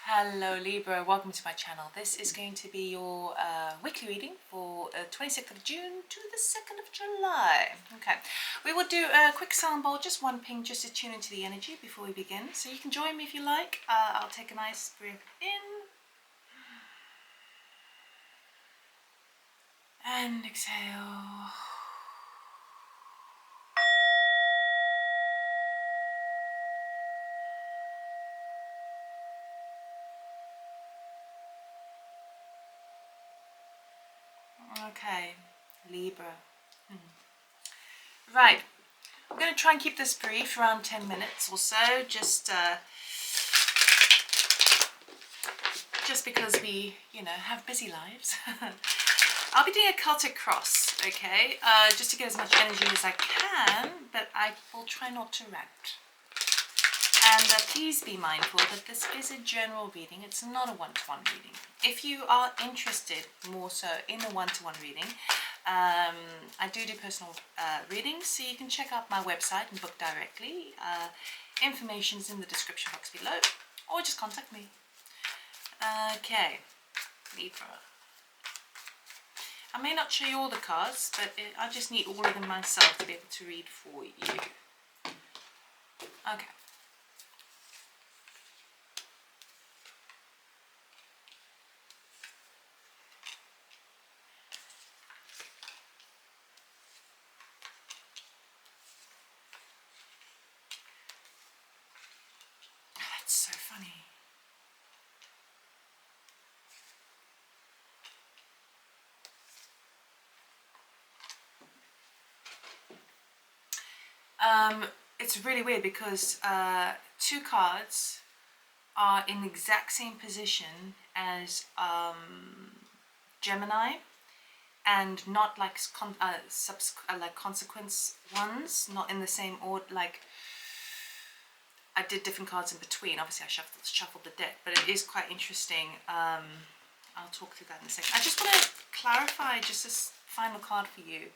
Hello Libra, welcome to my channel. This is going to be your weekly reading for 26th of June to the 2nd of July. Okay, we will do a quick sound bowl, just one ping, just to tune into the energy before we begin. So you can join me if you like. I'll take a nice breath in and exhale. Okay, Libra. Right, I'm going to try and keep this brief, around 10 minutes or so, just because we, have busy lives. I'll be doing a Celtic cross, okay, just to get as much energy as I can, but I will try not to rant. And please be mindful that this is a general reading, it's not a one-to-one reading. If you are interested more so in a one-to-one reading, I do personal readings, so you can check out my website and book directly. Information is in the description box below, or just contact me. Okay, Libra. I may not show you all the cards, but I just need all of them myself to be able to read for you. Okay. That's so funny. It's really weird because two cards are in the exact same position as Gemini, and not like like consequence ones, not in the same order. Like I did different cards in between. Obviously, I shuffled the deck, but it is quite interesting. I'll talk through that in a second. I just want to clarify just this final card for you.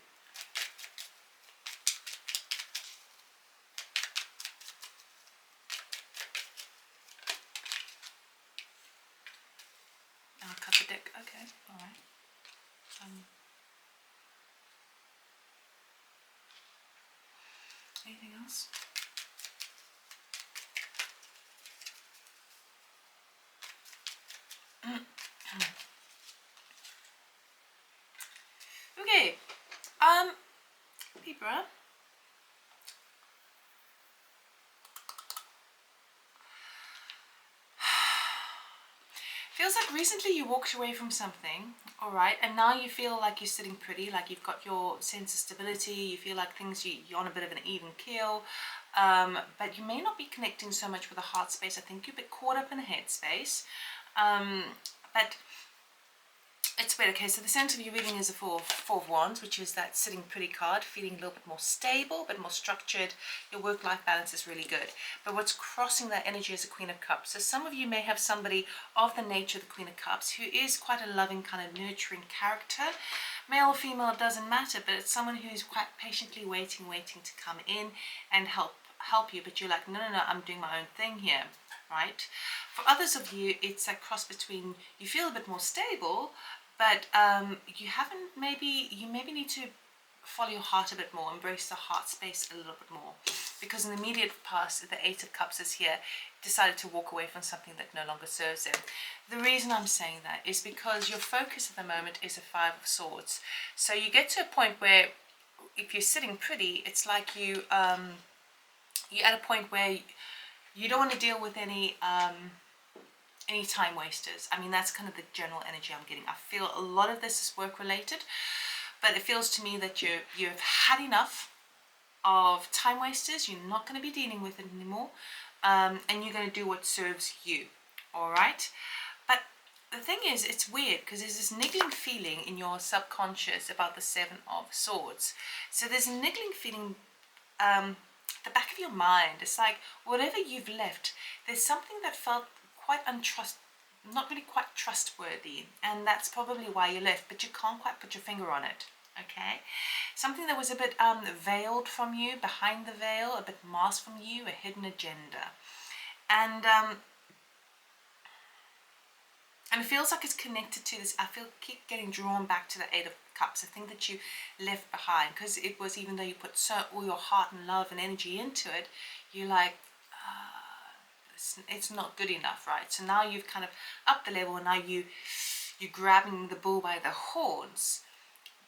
I'll cut the deck. Okay, all right. Anything else? Okay, Libra. Feels like recently you walked away from something, all right, and now you feel like you're sitting pretty, like you've got your sense of stability, you feel like you're on a bit of an even keel, but you may not be connecting so much with the heart space. I think you're a bit caught up in the head space, but it's weird. Okay, so the center of your reading is a four of wands, which is that sitting pretty card, feeling a little bit more stable, a bit more structured. Your work-life balance is really good. But what's crossing that energy is a Queen of Cups. So some of you may have somebody of the nature of the Queen of Cups who is quite a loving, kind of nurturing character. Male or female, it doesn't matter, but it's someone who's quite patiently waiting to come in and help you. But you're like, no, I'm doing my own thing here, right? For others of you, it's that cross between you feel a bit more stable, but you maybe need to follow your heart a bit more, embrace the heart space a little bit more, because in the immediate past, the Eight of Cups is here, decided to walk away from something that no longer serves them. The reason I'm saying that is because your focus at the moment is a Five of Swords. So you get to a point where if you're sitting pretty, it's like you're at a point where you don't want to deal with any time wasters. I mean, that's kind of the general energy I'm getting. I feel a lot of this is work related, but it feels to me that you've had enough of time wasters. You're not going to be dealing with it anymore, and you're going to do what serves you. All right. But the thing is, it's weird because there's this niggling feeling in your subconscious about the Seven of Swords. So there's a niggling feeling the back of your mind. It's like whatever you've left, there's something that felt quite not really quite trustworthy, and that's probably why you left, but you can't quite put your finger on it. Okay, something that was a bit veiled from you, behind the veil, a bit masked from you, a hidden agenda. And And it feels like it's connected to this. I keep getting drawn back to the Eight of Cups. I think that you left behind, because it was, even though you put all your heart and love and energy into it, you're like, it's not good enough, right? So now you've kind of upped the level, and now you're grabbing the bull by the horns.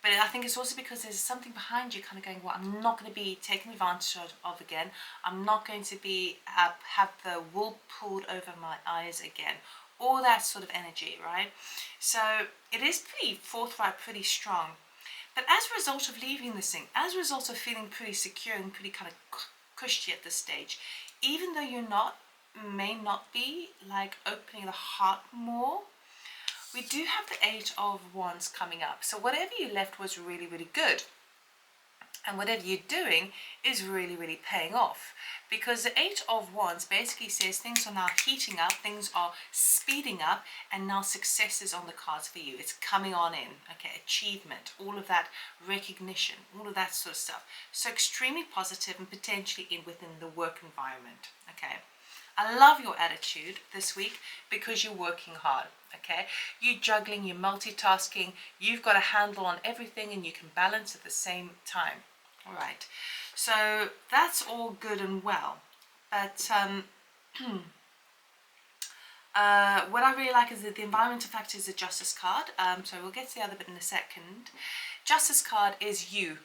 But I think it's also because there's something behind you kind of going, well, I'm not going to be taken advantage of again. I'm not going to be have the wool pulled over my eyes again. All that sort of energy, right? So it is pretty forthright, pretty strong. But as a result of leaving this thing, as a result of feeling pretty secure and pretty kind of cushy at this stage, even though you're may not be like opening the heart more, we do have the Eight of Wands coming up. So whatever you left was really, really good. And whatever you're doing is really, really paying off. Because the Eight of Wands basically says things are now heating up, things are speeding up, and now success is on the cards for you. It's coming on in, okay, achievement, all of that recognition, all of that sort of stuff. So extremely positive and potentially within the work environment, okay. I love your attitude this week because you're working hard, okay? You're juggling, you're multitasking, you've got a handle on everything, and you can balance at the same time. All right, so that's all good and well. But what I really like is that the environmental factor is the Justice card. So we'll get to the other bit in a second. Justice card is you.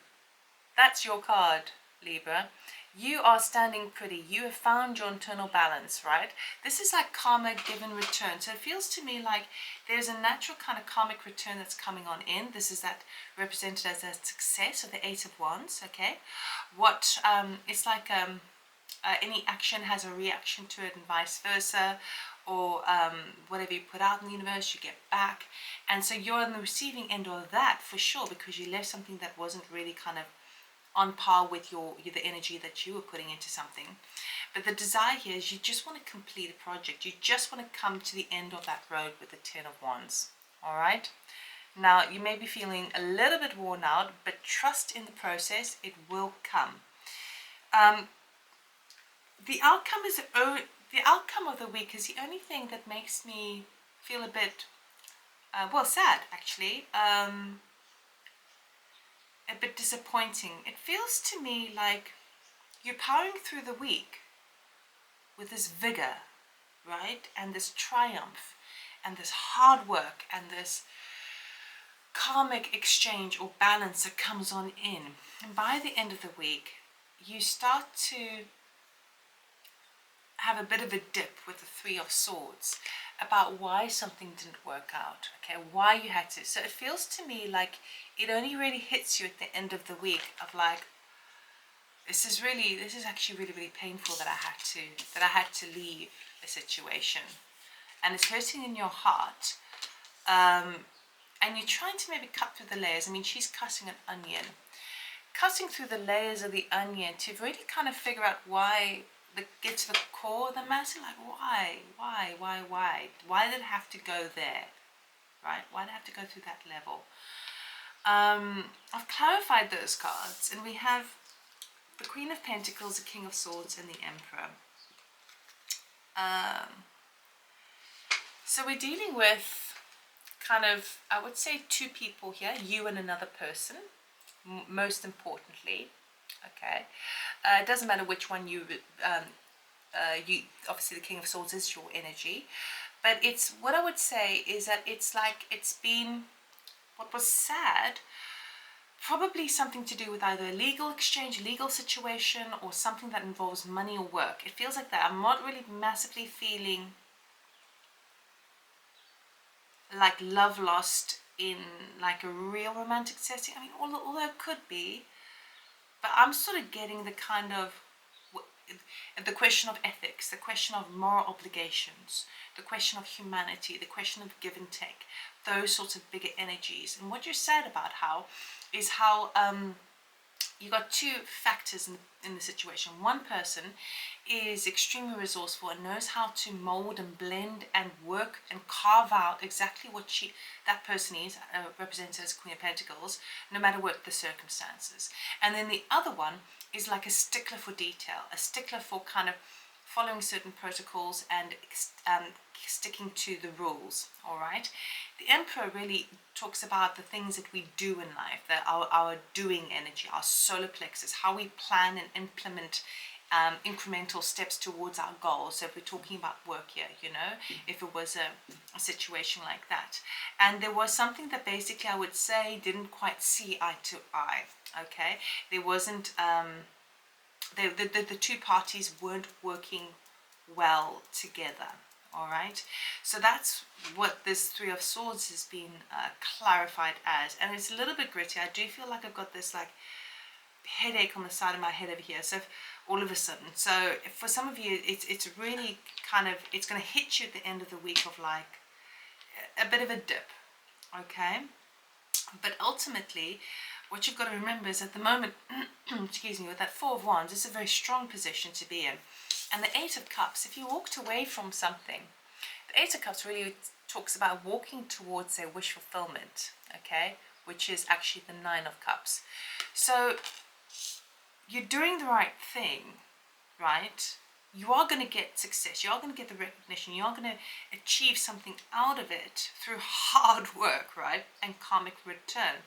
That's your card, Libra. You are standing pretty. You have found your internal balance, right? This is like karma given return. So it feels to me like there's a natural kind of karmic return that's coming on in. This is that represented as a success of the Eight of Wands, okay? It's like any action has a reaction to it and vice versa, or whatever you put out in the universe, you get back. And so you're on the receiving end of that for sure, because you left something that wasn't really kind of on par with the energy that you were putting into something. But the desire here is you just want to complete a project. You just want to come to the end of that road with the Ten of Wands. All right? Now, you may be feeling a little bit worn out, but trust in the process. It will come. The outcome of the week is the only thing that makes me feel a bit, sad, actually. A bit disappointing. It feels to me like you're powering through the week with this vigor, right? And this triumph and this hard work and this karmic exchange or balance that comes on in. And by the end of the week, you start to have a bit of a dip with the Three of Swords about why something didn't work out, okay, why you had to. So it feels to me like it only really hits you at the end of the week of like, this is actually really, really painful that I had to leave a situation, and it's hurting in your heart, and you're trying to maybe cut through the layers. I mean, she's cutting an onion, cutting through the layers of the onion to really kind of figure out why, get to the core of the matter, like why did it have to go there, right? Why did it have to go through that level? I've clarified those cards, and we have the Queen of Pentacles, the King of Swords, and the Emperor. So we're dealing with kind of, I would say, two people here, you and another person, most importantly. Okay, it doesn't matter which one you obviously the King of Swords is your energy, but it's, what I would say is that it's like it's been, what was sad, probably something to do with either a legal exchange, legal situation, or something that involves money or work. It feels like that. I'm not really massively feeling like love lost in like a real romantic setting. I mean, although it could be, but I'm sort of getting the kind of, the question of ethics, the question of moral obligations, the question of humanity, the question of give and take, those sorts of bigger energies. And what you're sad about is how you got two factors in the situation. One person is extremely resourceful and knows how to mold and blend and work and carve out exactly what that person is, represented as Queen of Pentacles, no matter what the circumstances. And then the other one is like a stickler for detail, a stickler for kind of following certain protocols, and sticking to the rules. All right. The Emperor really talks about the things that we do in life, that our doing energy, our solar plexus, how we plan and implement incremental steps towards our goals. So if we're talking about work here, you know, if it was a situation like that. And there was something that basically I would say didn't quite see eye to eye. Okay, there wasn't the two parties weren't working well together. All right, so that's what this Three of Swords has been clarified as, and it's a little bit gritty. I do feel like I've got this like headache on the side of my head over here, so all of a sudden. So for some of you, it's really kind of, it's going to hit you at the end of the week of like a bit of a dip. Okay, but ultimately what you've got to remember is at the moment excuse me, with that Four of Wands, it's a very strong position to be in. And the Eight of Cups, if you walked away from something, the Eight of Cups really talks about walking towards a wish fulfillment, okay, which is actually the Nine of Cups. So you're doing the right thing, right? You are going to get success, you are going to get the recognition, you are going to achieve something out of it through hard work, right, and karmic return.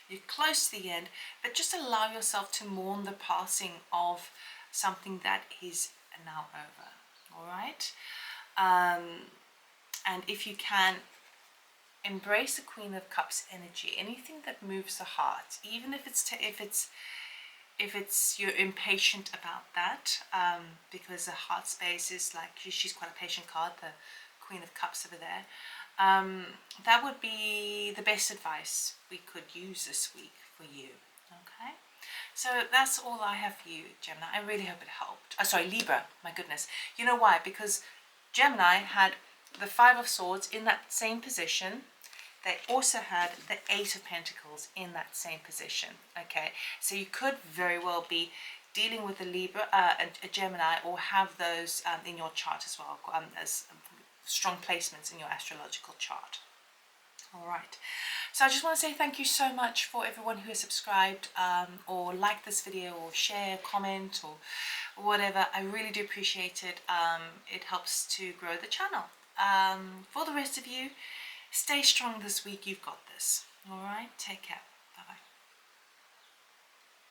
You're close to the end, but just allow yourself to mourn the passing of something that is now over. All right, and if you can, embrace the Queen of Cups energy. Anything that moves the heart, even if it's you're impatient about that, because the heart space is like, she's quite a patient card, the Queen of Cups over there. That would be the best advice we could use this week for you. Okay, so that's all I have for you, Gemini. I really hope it helped. Sorry, Libra, my goodness. You know why? Because Gemini had the Five of Swords in that same position. They also had the Eight of Pentacles in that same position. Okay, so you could very well be dealing with a Libra, a Gemini, or have those in your chart as well, as strong placements in your astrological chart. All right, so I just want to say thank you so much for everyone who has subscribed, or liked this video, or share, comment, or whatever. I really do appreciate it. It helps to grow the channel. For the rest of you, stay strong this week. You've got this. All right, take care.